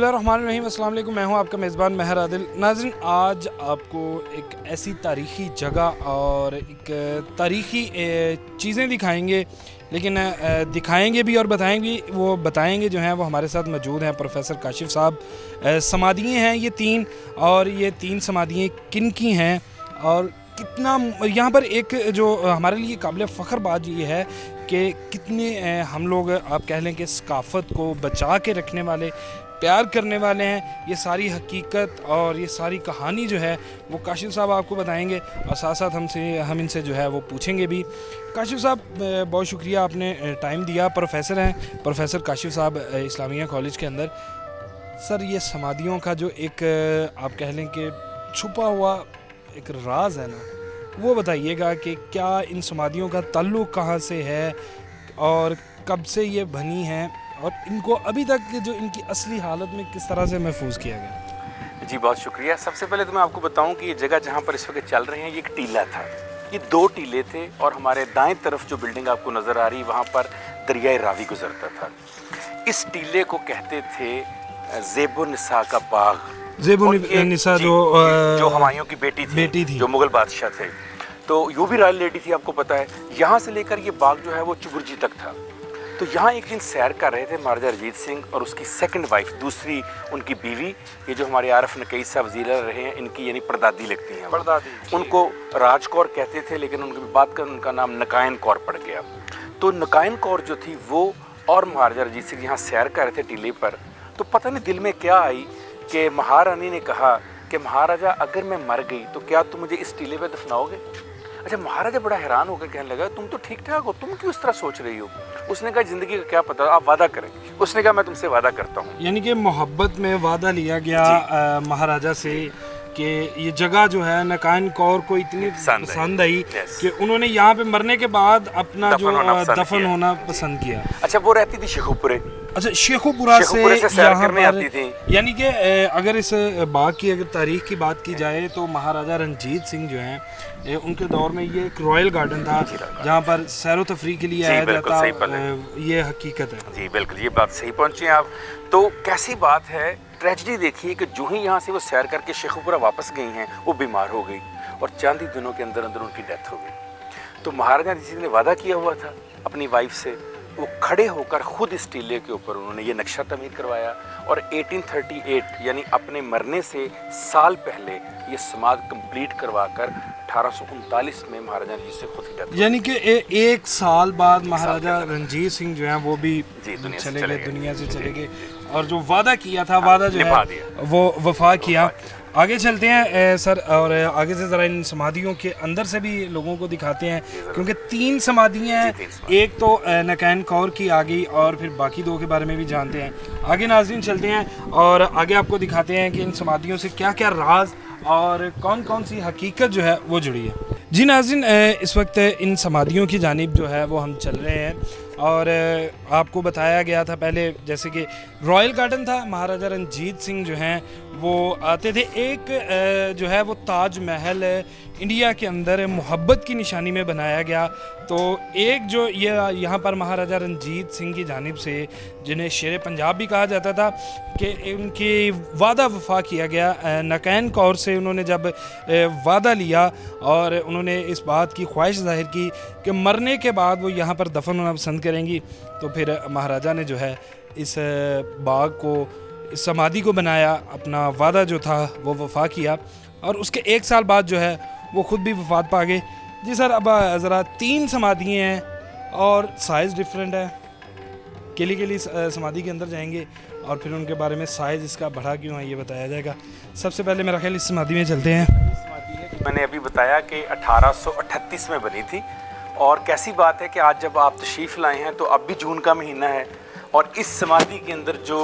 बिस्मिल्लाहिर्रहमानिर्रहीम। अस्सलाम वालेकुम। मैं हूं आपका मेज़बान महर आदिल। नाज़रीन, आज आपको एक ऐसी तारीख़ी जगह और एक तारीख़ी चीज़ें दिखाएंगे, लेकिन दिखाएंगे भी और बताएंगे भी। वो बताएंगे जो हैं वो हमारे साथ मौजूद हैं प्रोफेसर काशिफ़ साहब। समाधियाँ हैं ये तीन, और ये तीन समाधियाँ किन की हैं और कितना यहाँ पर एक जो हमारे लिए काबिल फ़ख्र बात ये है कि कितने हम लोग आप कह लें कि सकाफ़त को बचा के रखने वाले, प्यार करने वाले हैं। ये सारी हकीकत और ये सारी कहानी जो है वो काशिफ़ साहब आपको बताएंगे, और साथ साथ हम इनसे जो है वो पूछेंगे भी। काशिफ़ साहब, बहुत शुक्रिया, आपने टाइम दिया। प्रोफेसर हैं प्रोफेसर काशिफ़ साहब इस्लामिया कॉलेज के अंदर। सर, ये समाधियों का जो एक आप कह लें कि छुपा हुआ एक राज है ना, वो बताइएगा कि क्या इन समाधियों का ताल्लुक़ कहाँ से है और कब से ये बनी हैं, और इनको अभी तक जो इनकी असली हालत में किस तरह से महफूज किया गया। जी, बहुत शुक्रिया। सबसे पहले तो मैं आपको बताऊं कि ये जगह जहाँ पर इस वक्त चल रहे हैं, ये एक टीला था। ये दो टीले थे, और हमारे दाएं तरफ जो बिल्डिंग आपको नज़र आ रही, वहाँ पर दरियाए रावी गुजरता था। इस टीले को कहते थे ज़ेबुन्निसा का बाग। ज़ेबुन्निसा जो हुमायूं की बेटी थी, जो मुग़ल बादशाह थे, तो यूँ भी रॉयल लेडी थी, आपको पता है। यहाँ से लेकर ये बाग जो है वो चुगुरजी तक था। तो यहाँ एक दिन सैर कर रहे थे महाराजा रंजीत सिंह और उसकी सेकंड वाइफ, दूसरी उनकी बीवी, ये जो हमारे आरफ नकई साहब वज़ीर रहे हैं, इनकी यानी परदादी लगती हैं। परदादी उनको राजकौर कहते थे, लेकिन उनकी बात कर उनका नाम नकायन कौर पड़ गया। तो नकायन कौर जो थी वो और महाराजा रंजीत सिंह यहाँ सैर कर रहे थे टीले पर। तो पता नहीं दिल में क्या आई कि महारानी ने कहा कि महाराजा, अगर मैं मर गई तो क्या तुम मुझे इस टीले पर दफनाओगे? अच्छा, महाराजा बड़ा हैरान होकर कहने लगा, तुम तो ठीक ठाक हो, तुम क्यों इस तरह सोच रही हो? उसने कहा, ज़िंदगी का क्या पता, आप वादा करें। उसने कहा, मैं तुमसे वादा करता हूँ। यानी कि मोहब्बत में वादा लिया गया महाराजा से कि ये जगह जो है नकायन कौर को इतनी पसंद आई कि उन्होंने यहाँ पे मरने के बाद अपना दफन होना पसंद किया। अच्छा, वो रहती थी शेखुपुरे। अच्छा, शेखुपुरा से सैर करने आती थी। यानी कि अगर इस बाग की अगर तारीख की बात की जाए तो महाराजा रंजीत सिंह जो हैं, उनके दौर में ये एक रॉयल गार्डन था जहाँ पर सैर व तफरीह के लिए आया जाता। ये हकीकत है। जी बिल्कुल, ये बात सही पहुँची आप। तो कैसी बात है, ट्रेजेडी देखिए कि जो ही यहाँ से वो सैर करके शेखुपुरा वापस गई हैं, वो बीमार हो गई और चंद ही दिनों के अंदर अंदर उनकी डेथ हो गई। तो महाराजा रंजीत सिंह ने वादा किया हुआ था अपनी वाइफ से, वो खड़े होकर खुद इस टीले के ऊपर उन्होंने ये नक्शा तमीर करवाया, और 1838 यानी अपने मरने से साल पहले ये समाध कंप्लीट करवाकर 1839 में महाराजा रंजीत से खुद ही डेथ। यानी कि एक साल बाद महाराजा रंजीत सिंह जो हैं वो भी दुनिया से चले गए, और जो वादा किया था वादा जो है वो वफा किया। आगे चलते हैं सर, और आगे से ज़रा इन समाधियों के अंदर से भी लोगों को दिखाते हैं, क्योंकि तीन समाधियाँ हैं। एक तो नकायन कौर की आ गई, और फिर बाकी दो के बारे में भी जानते हैं। आगे नाज़रीन चलते हैं और आगे आपको दिखाते हैं कि इन समाधियों से क्या क्या राज और कौन कौन सी हकीकत जो है वो जुड़ी है। जी नाज़रीन, इस वक्त इन समाधियों की जानिब जो है वो हम चल रहे हैं, और आपको बताया गया था पहले जैसे कि रॉयल गार्डन था, महाराजा रंजीत सिंह जो हैं वो आते थे। एक जो है वो ताज महल इंडिया के अंदर मोहब्बत की निशानी में बनाया गया। तो एक जो ये यहाँ पर महाराजा रंजीत सिंह की जानिब से, जिन्हें शेर पंजाब भी कहा जाता था, कि उनकी वादा वफा किया गया नकायन कौर से। उन्होंने जब वादा लिया और उन्होंने इस बात की ख्वाहिश जाहिर की कि मरने के बाद वो यहाँ पर दफन होना पसंद करेंगी, तो फिर महाराजा ने जो है इस बाग को, इस समाधि को बनाया, अपना वादा जो था वो वफा किया, और उसके एक साल बाद जो है वो ख़ुद भी वफात पा गए। जी सर, अब ज़रा तीन समाधियाँ हैं और साइज़ डिफरेंट है। केली समाधि के अंदर जाएंगे और फिर उनके बारे में साइज़ इसका बढ़ा क्यों है ये बताया जाएगा। सबसे पहले मेरा ख्याल इस समाधि में चलते हैं। समाधि है, मैंने अभी बताया कि 1838 में बनी थी, और कैसी बात है कि आज जब आप तशरीफ़ लाए हैं तो अब भी जून का महीना है, और इस समाधि के अंदर जो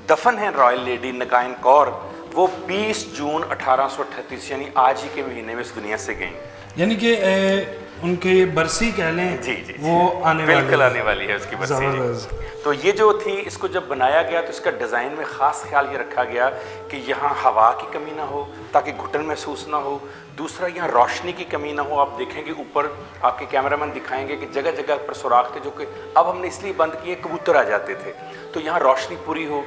दफन है रॉयल लेडी नकायन कौर, वो 20 जून 1838 यानी आज ही के महीने में इस दुनिया से गई। यानी कि उनके बरसी कह लें, जी वो आने वाली है उसकी बरसी। तो ये जो थी, इसको जब बनाया गया तो इसका डिज़ाइन में ख़ास ख्याल ये रखा गया कि यहाँ हवा की कमी ना हो ताकि घुटन महसूस ना हो। दूसरा, यहाँ रोशनी की कमी ना हो। आप देखेंगे ऊपर, आपके कैमरामैन दिखाएंगे कि जगह जगह पर सुराख थे, जो कि अब हमने इसलिए बंद किए, कबूतर आ जाते थे, तो यहाँ रोशनी पूरी हो।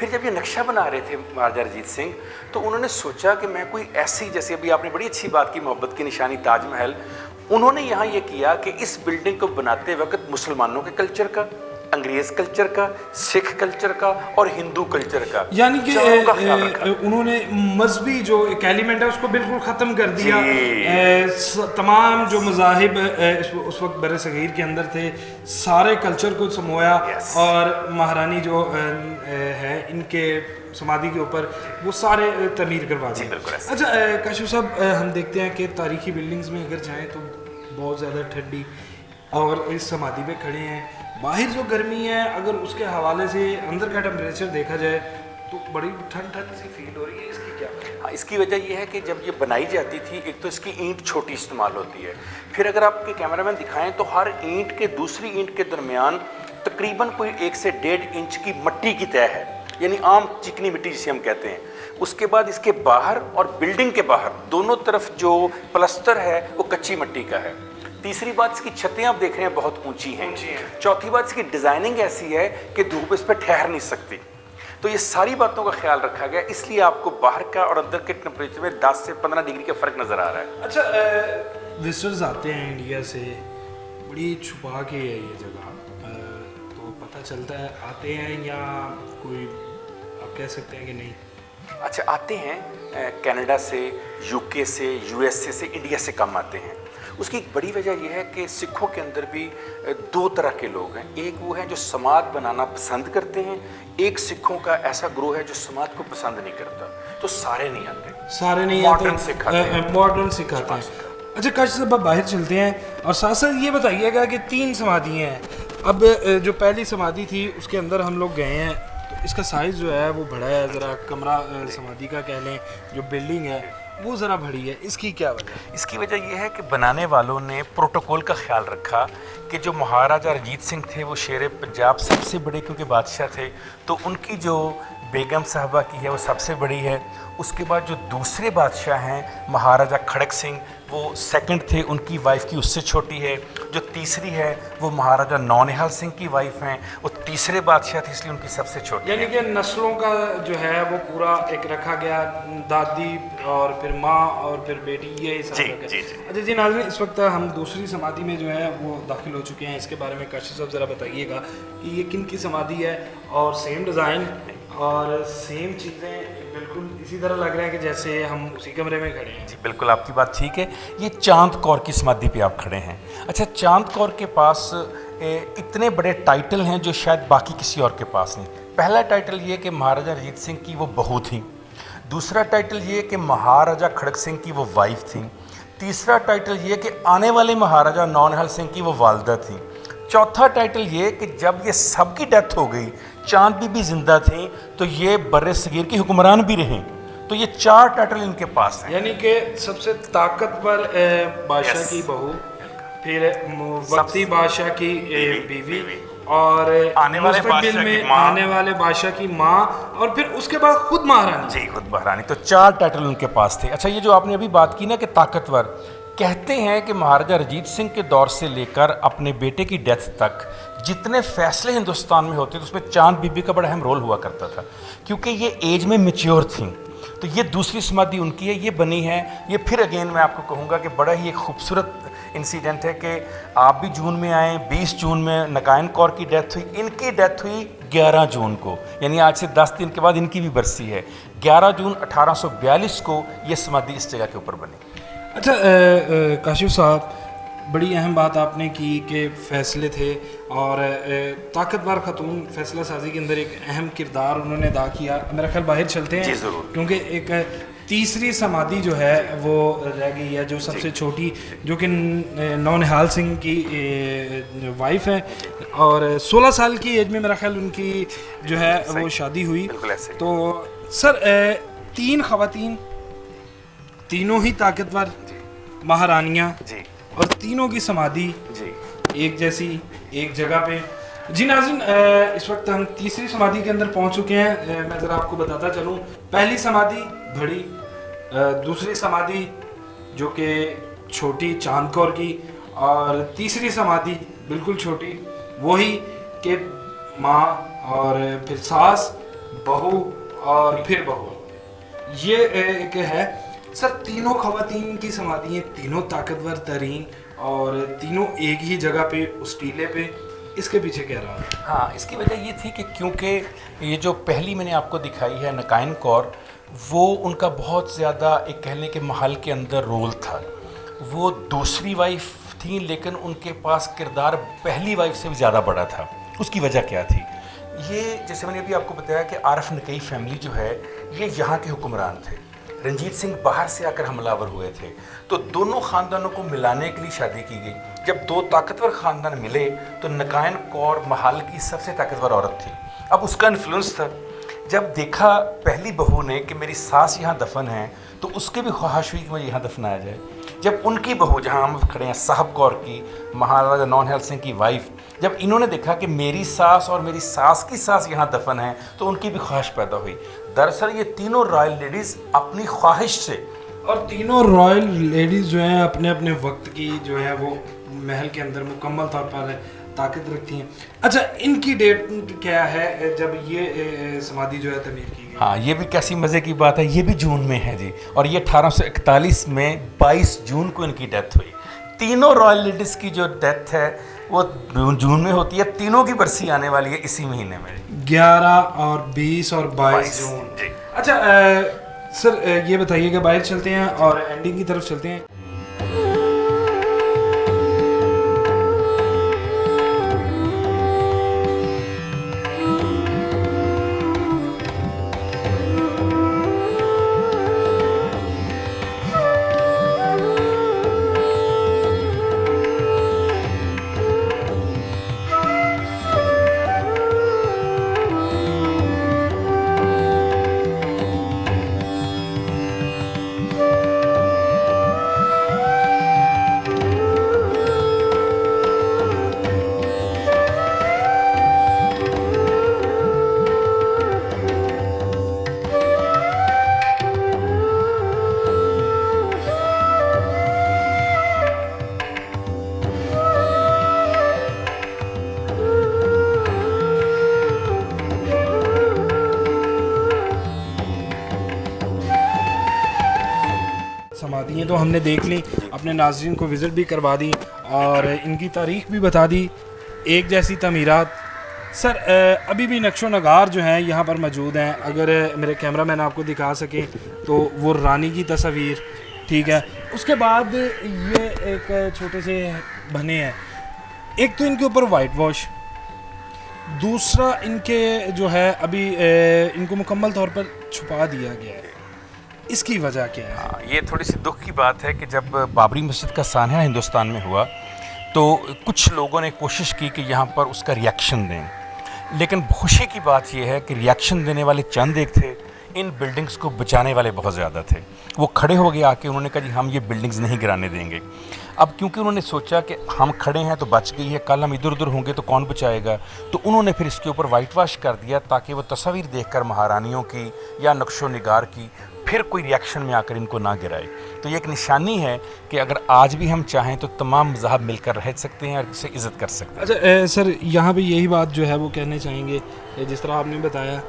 फिर जब ये नक्शा बना रहे थे महाराजा रंजीत सिंह, तो उन्होंने सोचा कि मैं कोई ऐसी, जैसे अभी आपने बड़ी अच्छी बात की मोहब्बत की निशानी ताजमहल, उन्होंने यहाँ ये किया कि इस बिल्डिंग को बनाते वक्त मुसलमानों के कल्चर का, अंग्रेज कल्चर का, सिख कल्चर का और हिंदू कल्चर का, यानी कि उन्होंने मजहबी जो एक एलिमेंट है उसको बिल्कुल ख़त्म कर दिया। तमाम जो मज़ाहिब उस वक्त बर सग़ीर के अंदर थे, सारे कल्चर को समोया और महारानी जो है इनके समाधि के ऊपर वो सारे तमीर करवा दिए। अच्छा काशिफ साहब, हम देखते हैं कि तारीखी बिल्डिंग्स में अगर जाएँ तो बहुत ज़्यादा ठंडी, और इस समाधि पे खड़े हैं, बाहर जो गर्मी है अगर उसके हवाले से अंदर का टेम्परेचर देखा जाए तो बड़ी ठंड ठंड सी फील हो रही है। इसकी क्या वजह है? हाँ, इसकी वजह यह है कि जब ये बनाई जाती थी, एक तो इसकी ईंट छोटी इस्तेमाल होती है, फिर अगर आपके कैमरामैन दिखाएं तो हर ईंट के दूसरी ईंट के दरमियान तकरीबन कोई 1 से 1.5 इंच की मिट्टी की तय है, यानी आम चिकनी मिट्टी जिसे हम कहते हैं। उसके बाद इसके बाहर और बिल्डिंग के बाहर दोनों तरफ जो प्लस्तर है वो कच्ची मिट्टी का है। तीसरी बात, इसकी छतें आप देख रहे हैं बहुत ऊंची हैं। चौथी बात, इसकी डिज़ाइनिंग ऐसी है कि धूप इस पर ठहर नहीं सकती। तो ये सारी बातों का ख्याल रखा गया, इसलिए आपको बाहर का और अंदर के टेम्परेचर में 10 से 15 डिग्री का फ़र्क नज़र आ रहा है। अच्छा, विजिटर्स आते हैं इंडिया से, बड़ी छुपा के है ये जगह, तो पता चलता है आते हैं या कोई आप कह सकते हैं कि नहीं? अच्छा, आते हैं कनाडा से, यूके से, यूएसए से, इंडिया से कम आते हैं। उसकी एक बड़ी वजह यह है कि सिखों के अंदर भी 2 तरह के लोग हैं। एक वो हैं जो समाज बनाना पसंद करते हैं, एक सिखों का ऐसा ग्रोह है जो समाज को पसंद नहीं करता। तो सारे नहीं आते, सारे नहीं आते, मॉडर्न सिखाते हैं। अच्छा काशिफ साहब, अब बाहर चलते हैं और साथ साथ ये बताइएगा कि 3 समाधियाँ हैं। अब जो पहली समाधि थी उसके अंदर हम लोग गए हैं, तो इसका साइज़ जो है वो बड़ा है, ज़रा कमरा समाधि का कह लें, जो बिल्डिंग है वो ज़रा बड़ी है। इसकी क्या वजह है? इसकी वजह यह है कि बनाने वालों ने प्रोटोकॉल का ख्याल रखा कि जो महाराजा रंजीत सिंह थे वो शेर पंजाब सबसे बड़े क्योंकि बादशाह थे, तो उनकी जो बेगम साहबा की है वो सबसे बड़ी है। उसके बाद जो दूसरे बादशाह हैं महाराजा खड़क सिंह, वो सेकंड थे, उनकी वाइफ की उससे छोटी है। जो तीसरी है वो महाराजा नौनिहाल सिंह की वाइफ हैं, वो तीसरे बादशाह थे इसलिए उनकी सबसे छोटी। यानी कि नस्लों का जो है वो पूरा एक रखा गया, दादी और फिर माँ और फिर बेटी, ये हिसाब रखा। अच्छा जी नाज़रीन, इस वक्त हम दूसरी समाधि में जो है वो दाखिल हो चुके हैं। इसके बारे में काशिफ साहब ज़रा बताइएगा कि ये किन की समाधि है, और सेम डिज़ाइन और सेम चीज़ें बिल्कुल इसी तरह लग रहा है कि जैसे हम उसी कमरे में खड़े हैं। जी बिल्कुल, आपकी बात ठीक है। ये चांद कौर की समाधि पे आप खड़े हैं। अच्छा, चांद कौर के पास इतने बड़े टाइटल हैं जो शायद बाकी किसी और के पास नहीं। पहला टाइटल ये कि महाराजा रंजीत सिंह की वो बहू थी, दूसरा टाइटल ये कि महाराजा खड़क सिंह की वो वाइफ थी, तीसरा टाइटल ये कि आने वाले महाराजा नौनिहाल सिंह की वो वालदा थी, चौथा टाइटल ये कि जब ये सब की डेथ हो गई, चांद बीबी जिंदा थी, तो ये बर्रे सगीर की हुक्मरान भी रहे। तो ये 4 टाइटल इनके पास हैं। यानी कि सबसे ताकतवर बादशाह की बहू, फिर वक्ती बादशाह की बीवी, और आने वाले बादशाह की माँ, और फिर उसके बाद खुद महारानी। जी, खुद महारानी। तो 4 टाइटल उनके पास थे। अच्छा, ये जो आपने अभी बात की ना कि ताकतवर, कहते हैं कि महाराजा रंजीत सिंह के दौर से लेकर अपने बेटे की डेथ तक जितने फैसले हिंदुस्तान में होते थे उसमें चांद बीबी का बड़ा अहम रोल हुआ करता था, क्योंकि ये एज में मैच्योर थी। तो ये दूसरी समाधि उनकी है, ये बनी है। ये फिर अगेन मैं आपको कहूँगा कि बड़ा ही एक खूबसूरत इंसिडेंट है कि आप भी जून में आए। 20 जून में नकायन कौर की डेथ हुई, इनकी डेथ हुई 11 जून को, यानी आज से 10 दिन के बाद इनकी भी बरसी है। 11 जून 1842 को ये समाधि इस जगह के ऊपर बनी। अच्छा काशिफ साहब, बड़ी अहम बात आपने की कि फ़ैसले थे, और ताकतवर ख़तून फ़ैसला साजी के अंदर एक अहम किरदार उन्होंने अदा किया। मेरा ख्याल बाहर चलते हैं, क्योंकि एक तीसरी समाधि जो है वो रह गई है, जो सबसे छोटी, जो कि नौनिहाल सिंह की वाइफ है, और 16 साल की एज में मेरा ख्याल उनकी जो है वो शादी हुई। तो सर 3 ख़वातीन, तीनों ही ताकतवर महारानियाँ, और तीनों की समाधि एक जैसी एक जगह पे। जी नाज़रीन, इस वक्त हम तीसरी समाधि के अंदर पहुंच चुके हैं। मैं ज़रा आपको बताता चलूं, पहली समाधि बड़ी, दूसरी समाधि जो कि छोटी चांद कौर की, और तीसरी समाधि बिल्कुल छोटी, वही कि माँ और फिर सास बहू और फिर बहू, ये एक है सर। तीनों खवातीन की समाधि हैं, तीनों ताकतवर तरीन और तीनों एक ही जगह पे उस टीले पे। इसके पीछे क्या रहा है? हाँ, इसकी वजह ये थी कि क्योंकि ये जो पहली मैंने आपको दिखाई है नकाइन कौर, वो उनका बहुत ज़्यादा एक कहने के महल के अंदर रोल था। वो दूसरी वाइफ थी लेकिन उनके पास किरदार पहली वाइफ से भी ज़्यादा बड़ा था। उसकी वजह क्या थी? ये जैसे मैंने अभी आपको बताया कि आरफ नकई फैमिली जो है ये यहाँ के हुक्मरान थे। रंजीत सिंह बाहर से आकर हमलावर हुए थे, तो दोनों ख़ानदानों को मिलाने के लिए शादी की गई। जब दो ताकतवर ख़ानदान मिले तो नकाइन कौर महल की सबसे ताकतवर औरत थी। अब उसका इन्फ्लुएंस था। जब देखा पहली बहू ने कि मेरी सास यहाँ दफन है, तो उसकी भी ख्वाहिश हुई कि मुझे यहाँ दफनाया जाए। जब उनकी बहू, जहाँ हम खड़े हैं, साहब कौर की, महाराजा नौनिहाल सिंह की वाइफ, जब इन्होंने देखा कि मेरी सास और मेरी सास की सास यहाँ दफन है, तो उनकी भी ख्वाहिश पैदा हुई। दरअसल ये तीनों रॉयल लेडीज़ अपनी ख्वाहिश से, और तीनों रॉयल लेडीज़ जो हैं अपने अपने वक्त की जो है वो महल के अंदर मुकम्मल तौर पर ताकत रखती हैं। अच्छा, इनकी डेट क्या है जब ये समाधि जो है तमीर की गई? हाँ, ये भी कैसी मज़े की बात है, ये भी जून में है जी। और ये 1841 में 22 जून को इनकी डेथ हुई। तीनों रॉयल लेडीज़ की जो डेथ है वो जून में होती है। तीनों की बरसी आने वाली है इसी महीने में, 11 और 20 और 22 जून। अच्छा सर, ये बताइएगा, बाहर चलते हैं और एंडिंग की तरफ चलते हैं। समाधियाँ तो हमने देख ली, अपने नाज़रीन को विज़िट भी करवा दी और इनकी तारीख़ भी बता दी। एक जैसी तमीरात सर अभी भी नक्शो नगार जो हैं यहाँ पर मौजूद हैं। अगर मेरे कैमरा मैन आपको दिखा सकें तो वो रानी की तस्वीर, ठीक है। उसके बाद ये एक छोटे से बने हैं, एक तो इनके ऊपर वाइट वॉश, दूसरा इनके जो है अभी इनको मुकम्मल तौर पर छुपा दिया गया है। इसकी वजह क्या है? ये थोड़ी सी दुख की बात है कि जब बाबरी मस्जिद का सान्या हिंदुस्तान में हुआ तो कुछ लोगों ने कोशिश की कि यहाँ पर उसका रिएक्शन दें, लेकिन खुशी की बात यह है कि रिएक्शन देने वाले चंद एक थे, इन बिल्डिंग्स को बचाने वाले बहुत ज़्यादा थे। वो खड़े हो गए आके, उन्होंने कहा जी हम ये बिल्डिंग्स नहीं गिराने देंगे। अब क्योंकि उन्होंने सोचा कि हम खड़े हैं तो बच गई है, कल हम इधर उधर होंगे तो कौन बचाएगा, तो उन्होंने फिर इसके ऊपर वाइट वॉश कर दिया ताकि वो तस्वीर देखकर महारानियों की या नक्शो निगार की फिर कोई रिएक्शन में आकर इनको ना गिराए। तो ये एक निशानी है कि अगर आज भी हम चाहें तो तमाम मज़हब मिलकर रह सकते हैं और इसे इज़्ज़त कर सकते हैं। अच्छा सर, यहाँ पे यही बात जो है वो कहने चाहेंगे, जिस तरह आपने बताया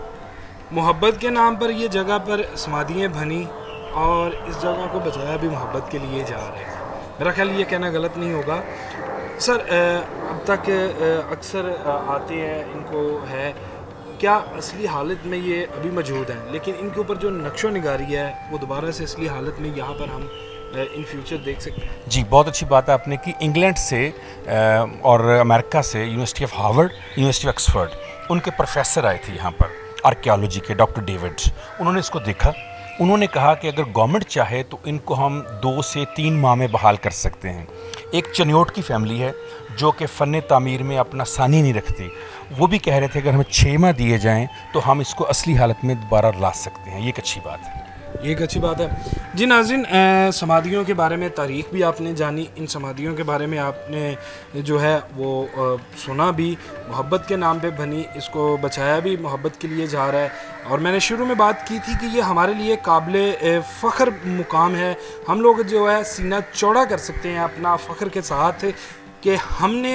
मोहब्बत के नाम पर ये जगह पर समाधियाँ बनी और इस जगह को बचाया भी मोहब्बत के लिए जा रहे हैं। मेरा ख्याल ये कहना गलत नहीं होगा। सर अब तक अक्सर आते हैं, इनको है क्या असली हालत में ये अभी मौजूद हैं, लेकिन इनके ऊपर जो नक्शो निगारी है वो दोबारा से असली हालत में यहाँ पर हम इन फ्यूचर देख सकते हैं। जी, बहुत अच्छी बात है आपने कि इंग्लैंड से और अमेरिका से university of Harvard, university of Oxford, उनके प्रोफेसर आए थे यहाँ पर आर्कियोलॉजी के, डॉक्टर डेविड। उन्होंने इसको देखा, उन्होंने कहा कि अगर गवर्नमेंट चाहे तो इनको हम 2 से 3 माह में बहाल कर सकते हैं। एक चनियोट की फैमिली है जो कि फ़न तामीर में अपना सानी नहीं रखती, वो भी कह रहे थे अगर हमें 6 माह दिए जाएं तो हम इसको असली हालत में दोबारा ला सकते हैं। ये एक अच्छी बात है, ये एक अच्छी बात है। जी नाज़रीन, समाधियों के बारे में तारीख़ भी आपने जानी, इन समाधियों के बारे में आपने जो है वो सुना भी। मोहब्बत के नाम पे बनी, इसको बचाया भी मोहब्बत के लिए जा रहा है। और मैंने शुरू में बात की थी कि ये हमारे लिए काबिल फ़ख्र मुकाम है। हम लोग जो है सीना चौड़ा कर सकते हैं अपना फ़ख्र के साथ कि हमने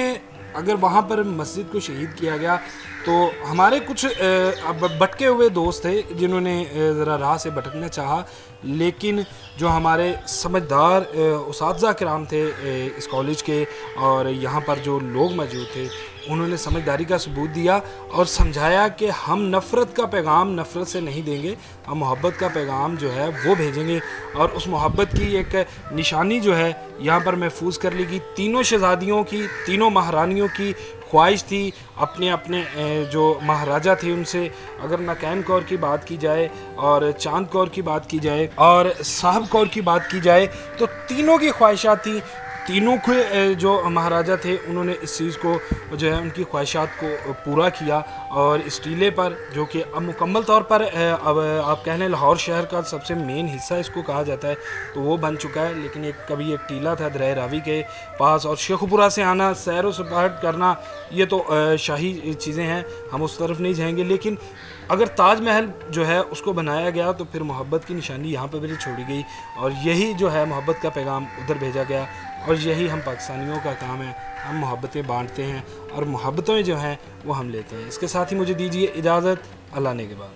अगर वहाँ पर मस्जिद को शहीद किया गया तो हमारे कुछ अब भटके हुए दोस्त थे जिन्होंने ज़रा राह से भटकना चाहा, लेकिन जो हमारे समझदार उसातिज़ा किराम थे इस कॉलेज के और यहाँ पर जो लोग मौजूद थे, उन्होंने समझदारी का सबूत दिया और समझाया कि हम नफ़रत का पैगाम नफ़रत से नहीं देंगे, हम मोहब्बत का पैगाम जो है वो भेजेंगे। और उस मोहब्बत की एक निशानी जो है यहाँ पर महफूज कर ली गई। तीनों शहज़ादियों की, तीनों महारानियों की ख्वाहिश थी अपने अपने जो महाराजा थे उनसे, अगर नकैन कौर की बात की जाए और चांद कौर की बात की जाए और साहब कौर की बात की जाए, तो तीनों की ख्वाहिशात थी। तीनों के जो महाराजा थे उन्होंने इस चीज़ को जो है उनकी ख्वाहिशात को पूरा किया। और इस टीले पर जो कि अब मुकम्मल तौर पर अब आप कह लें लाहौर शहर का सबसे मेन हिस्सा इसको कहा जाता है, तो वो बन चुका है। लेकिन एक कभी एक टीला था दरिया रावी के पास, और शेखुपुरा से आना, सैर व सपाट करना, ये तो शाही चीज़ें हैं, हम उस तरफ नहीं जाएंगे। लेकिन अगर ताजमहल जो है उसको बनाया गया तो फिर मोहब्बत की निशानी यहाँ पर भी छोड़ी गई, और यही जो है मोहब्बत का पैगाम उधर भेजा गया। और यही हम पाकिस्तानियों का काम है, हम मोहब्बतें बांटते हैं और मोहब्बतें जो हैं वो हम लेते हैं। इसके साथ ही मुझे दीजिए इजाज़त, अल्लाह ने के बाद।